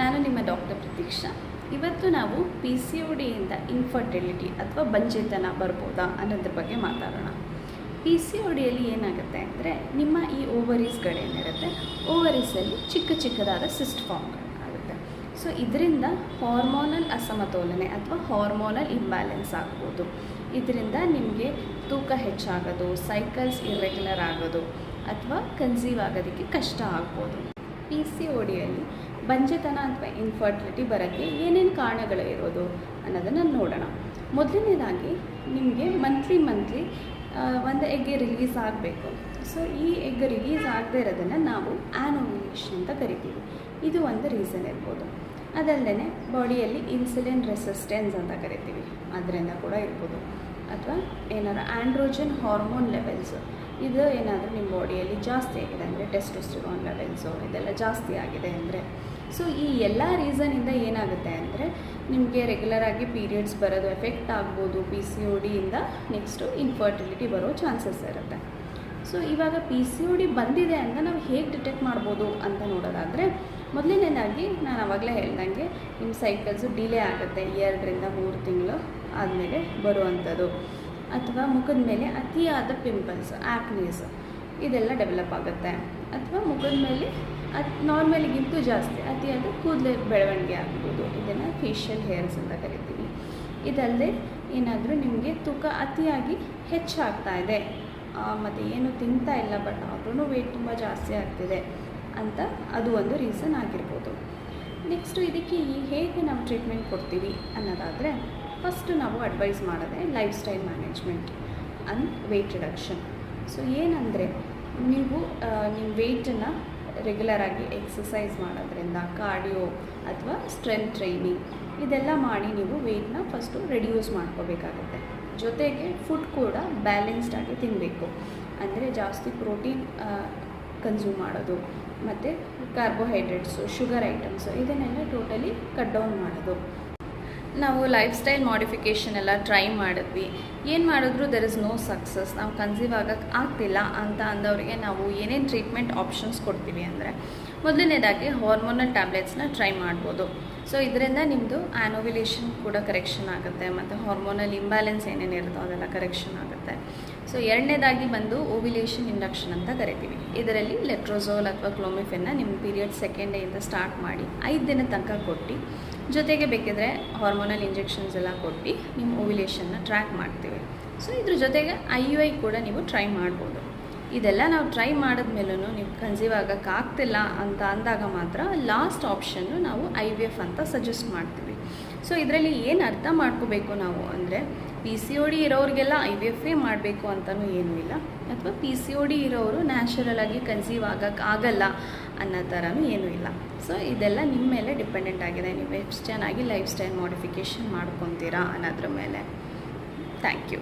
ನಾನು ನಿಮ್ಮ ಡಾಕ್ಟರ್ ಪ್ರತೀಕ್ಷಾ. ಇವತ್ತು ನಾವು PCODಯಿಂದ ಇನ್ಫರ್ಟಿಲಿಟಿ ಅಥವಾ ಬಂಜೆತನ ಬರ್ಬೋದಾ ಅನ್ನೋದ್ರ ಬಗ್ಗೆ ಮಾತಾಡೋಣ. PCODಯಲ್ಲಿ ಏನಾಗುತ್ತೆ ಅಂದರೆ, ನಿಮ್ಮ ಈ ಓವರೀಸ್ಗಳೇನಿರುತ್ತೆ, ಓವರೀಸಲ್ಲಿ ಚಿಕ್ಕದಾದ ಸಿಸ್ಟ್ ಫಾರ್ಮ್ಗಳು ಆಗುತ್ತೆ. ಸೊ ಇದರಿಂದ ಹಾರ್ಮೋನಲ್ ಅಸಮತೋಲನೆ ಅಥವಾ ಹಾರ್ಮೋನಲ್ ಇಂಬ್ಯಾಲೆನ್ಸ್ ಆಗ್ಬೋದು. ಇದರಿಂದ ನಿಮಗೆ ತೂಕ ಹೆಚ್ಚಾಗೋದು, ಸೈಕಲ್ಸ್ ಇರ್ರೆಗ್ಯುಲರ್ ಆಗೋದು ಅಥವಾ ಕನ್ಸೀವ್ ಆಗೋದಕ್ಕೆ ಕಷ್ಟ ಆಗ್ಬೋದು. PCODಯಲ್ಲಿ ಬಂಜೆತನ ಅಥವಾ ಇನ್ಫರ್ಟಿಲಿಟಿ ಬರೋಕ್ಕೆ ಏನೇನು ಕಾರಣಗಳು ಇರೋದು ಅನ್ನೋದನ್ನು ನೋಡೋಣ. ಮೊದಲನೇದಾಗಿ ನಿಮಗೆ ಮಂತ್ಲಿ ಒಂದು ಎಗ್ ರಿಲೀಸ್ ಆಗಬೇಕು. ಸೊ ಈ ಎಗ್ ರಿಲೀಸ್ ಆಗದೇ ಇರೋದನ್ನು ನಾವು ಆ್ಯನೋವ್ಯುಲೇಷನ್ ಅಂತ ಕರಿತೀವಿ. ಇದು ಒಂದು ರೀಸನ್ ಇರ್ಬೋದು. ಅದಲ್ಲದೆ ಬಾಡಿಯಲ್ಲಿ ಇನ್ಸುಲಿನ್ ರೆಸಿಸ್ಟೆನ್ಸ್ ಅಂತ ಕರಿತೀವಿ, ಅದರಿಂದ ಕೂಡ ಇರ್ಬೋದು. ಅಥವಾ ಏನಾದ್ರು ಆ್ಯಂಡ್ರೋಜನ್ ಹಾರ್ಮೋನ್ ಲೆವೆಲ್ಸು ಇದು ಏನಾದರೂ ನಿಮ್ಮ ಬಾಡಿಯಲ್ಲಿ ಜಾಸ್ತಿ ಆಗಿದೆ ಅಂದರೆ, ಟೆಸ್ಟೋಸ್ಟಿರಾನ್ ಲೆವೆಲ್ಸು ಇದೆಲ್ಲ ಜಾಸ್ತಿ ಆಗಿದೆ ಅಂದರೆ. ಸೊ ಈ ಎಲ್ಲ ರೀಸನಿಂದ ಏನಾಗುತ್ತೆ ಅಂದರೆ, ನಿಮಗೆ ರೆಗ್ಯುಲರಾಗಿ ಪೀರಿಯಡ್ಸ್ ಬರೋದು ಎಫೆಕ್ಟ್ ಆಗ್ಬೋದು. PCODಯಿಂದ ನೆಕ್ಸ್ಟು ಇನ್ಫರ್ಟಿಲಿಟಿ ಬರೋ ಚಾನ್ಸಸ್ ಇರುತ್ತೆ. ಸೊ ಇವಾಗ PCOD ಬಂದಿದೆ ಅಂತ ನಾವು ಹೇಗೆ ಡಿಟೆಕ್ಟ್ ಮಾಡ್ಬೋದು ಅಂತ ನೋಡೋದಾದರೆ, ಮೊದಲನೇದಾಗಿ ನಾನು ಆವಾಗಲೇ ಹೇಳ್ದಂಗೆ ನಿಮ್ಮ ಸೈಕಲ್ಸು ಡಿಲೇ ಆಗುತ್ತೆ. 2 ರಿಂದ 3 ತಿಂಗಳು ಆದಮೇಲೆ ಬರುವಂಥದ್ದು. ಅಥವಾ ಮುಖದ ಮೇಲೆ ಅತಿಯಾದ ಪಿಂಪಲ್ಸ್, ಆ್ಯಕ್ನೀಸ್ ಇದೆಲ್ಲ ಡೆವಲಪ್ ಆಗುತ್ತೆ. ಅಥವಾ ಮುಖದ ಮೇಲೆ ನಾರ್ಮಲಿಗಿಂತೂ ಜಾಸ್ತಿ ಅತಿಯಾದ ಕೂದಲು ಬೆಳವಣಿಗೆ ಆಗ್ಬೋದು. ಇದನ್ನು ಫೇಶಿಯಲ್ ಹೇರ್ಸ್ ಅಂತ ಕರಿತೀವಿ. ಇದಲ್ಲದೆ ಏನಾದರೂ ನಿಮಗೆ ತೂಕ ಅತಿಯಾಗಿ ಹೆಚ್ಚಾಗ್ತಾ ಇದೆ, ಮತ್ತು ಏನು ತಿಂತಾ ಇಲ್ಲ ಬಟ್ ಆದ್ರೂ ವೆಯ್ಟ್ ತುಂಬ ಜಾಸ್ತಿ ಆಗ್ತಿದೆ ಅಂತ, ಅದು ಒಂದು ರೀಸನ್ ಆಗಿರ್ಬೋದು. ನೆಕ್ಸ್ಟು ಇದಕ್ಕೆ ಹೇಗೆ ನಾವು ಟ್ರೀಟ್ಮೆಂಟ್ ಕೊಡ್ತೀವಿ ಅನ್ನೋದಾದರೆ, ಫಸ್ಟು ನಾವು ಅಡ್ವೈಸ್ ಮಾಡೋದೇ lifestyle management and weight reduction. So ಏನಂದರೆ, ನೀವು ನಿಮ್ಮ ವೆಯ್ಟನ್ನು ರೆಗ್ಯುಲರಾಗಿ ಎಕ್ಸಸೈಸ್ ಮಾಡೋದ್ರಿಂದ, ಕಾರ್ಡಿಯೋ ಅಥವಾ ಸ್ಟ್ರೆಂತ್ ಟ್ರೈನಿಂಗ್ ಇದೆಲ್ಲ ಮಾಡಿ ನೀವು ವೆಯ್ಟನ್ನ ಫಸ್ಟು ರೆಡ್ಯೂಸ್ ಮಾಡ್ಕೋಬೇಕಾಗುತ್ತೆ. ಜೊತೆಗೆ ಫುಡ್ ಕೂಡ ಬ್ಯಾಲೆನ್ಸ್ಡಾಗಿ ತಿನ್ನಬೇಕು. ಅಂದರೆ ಜಾಸ್ತಿ ಪ್ರೋಟೀನ್ ಕನ್ಸ್ಯೂಮ್ ಮಾಡೋದು, ಮತ್ತು ಕಾರ್ಬೋಹೈಡ್ರೇಟ್ಸು, ಶುಗರ್ ಐಟಮ್ಸು ಇದನ್ನೆಲ್ಲ ಟೋಟಲಿ ಕಟ್ ಡೌನ್ ಮಾಡೋದು. ನಾವು ಲೈಫ್ ಸ್ಟೈಲ್ ಮಾಡಿಫಿಕೇಷನ್ ಎಲ್ಲ ಟ್ರೈ ಮಾಡಿದ್ವಿ, ಏನು ಮಾಡಿದ್ರೂ ದೆರ್ ಇಸ್ ನೋ ಸಕ್ಸಸ್. ನಾವು ಕನ್ಸೀವ್ ಆಗೋಕ್ಕೆ ಆಗ್ತಿಲ್ಲ ಅಂತ ಅಂದವರಿಗೆ ನಾವು ಏನೇನು ಟ್ರೀಟ್ಮೆಂಟ್ ಆಪ್ಷನ್ಸ್ ಕೊಡ್ತೀವಿ ಅಂದರೆ, ಮೊದಲನೇದಾಗಿ ಹಾರ್ಮೋನಲ್ ಟ್ಯಾಬ್ಲೆಟ್ಸ್ನ ಟ್ರೈ ಮಾಡ್ಬೋದು. ಸೊ ಇದರಿಂದ ನಿಮ್ಮದು ಆ್ಯನೋವ್ಯುಲೇಷನ್ ಕೂಡ ಕರೆಕ್ಷನ್ ಆಗುತ್ತೆ, ಮತ್ತು ಹಾರ್ಮೋನಲ್ ಇಂಬ್ಯಾಲೆನ್ಸ್ ಏನೇನಿರುತ್ತೋ ಅದೆಲ್ಲ ಕರೆಕ್ಷನ್ ಆಗುತ್ತೆ. ಸೊ ಎರಡನೇದಾಗಿ ಬಂದು ಓವ್ಯುಲೇಷನ್ ಇಂಡಕ್ಷನ್ ಅಂತ ಕರಿತೀವಿ. ಇದರಲ್ಲಿ ಲೆಟ್ರೋಝೋಲ್ ಅಥವಾ ಕ್ಲೋಮಿಫೆನ್ನ ನಿಮ್ಮ ಪೀರಿಯಡ್ 2nd ಡೇಯಿಂದ ಸ್ಟಾರ್ಟ್ ಮಾಡಿ 5 ದಿನದ ತನಕ ಕೊಟ್ಟು, ಜೊತೆಗೆ ಬೇಕಿದ್ರೆ ಹಾರ್ಮೋನಲ್ ಇಂಜೆಕ್ಷನ್ಸ್ ಎಲ್ಲ ಕೊಟ್ಟು ನಿಮ್ಮ ಓವ್ಯುಲೇಷನ್ನ ಟ್ರ್ಯಾಕ್ ಮಾಡ್ತೀವಿ. ಸೊ ಇದ್ರ ಜೊತೆಗೆ IUI ಕೂಡ ನೀವು ಟ್ರೈ ಮಾಡ್ಬೋದು. ಇದೆಲ್ಲ ನಾವು ಟ್ರೈ ಮಾಡಿದ್ಮೇಲೂ ನೀವು ಕನ್ಸೀವ್ ಆಗೋಕ್ಕೆ ಆಗ್ತಿಲ್ಲ ಅಂತ ಅಂದಾಗ ಮಾತ್ರ ಲಾಸ್ಟ್ ಆಪ್ಷನ್ನು ನಾವು IVF ಅಂತ ಸಜೆಸ್ಟ್ ಮಾಡ್ತೀವಿ. ಸೊ ಇದರಲ್ಲಿ ಏನು ಅರ್ಥ ಮಾಡ್ಕೋಬೇಕು ನಾವು ಅಂದರೆ, PCOD ಇರೋರಿಗೆಲ್ಲ IVF ಮಾಡಬೇಕು ಅಂತಲೂ ಏನೂ ಇಲ್ಲ, ಅಥವಾ PCOD ಇರೋರು ನ್ಯಾಚುರಲ್ ಆಗಿ ಕನ್ಸೀವ್ ಆಗೋಕ್ಕೆ ಆಗಲ್ಲ ಅನ್ನೋ ಥರನೂ ಏನೂ ಇಲ್ಲ. ಸೊ ಇದೆಲ್ಲ ನಿಮ್ಮ ಮೇಲೆ ಡಿಪೆಂಡೆಂಟ್ ಆಗಿದೆ, ನೀವು ಎಷ್ಟು ಚೆನ್ನಾಗಿ ಲೈಫ್ ಸ್ಟೈಲ್ ಮಾಡಿಫಿಕೇಷನ್ ಮಾಡ್ಕೊತೀರಾ ಅನ್ನೋದ್ರ ಮೇಲೆ. Thank you.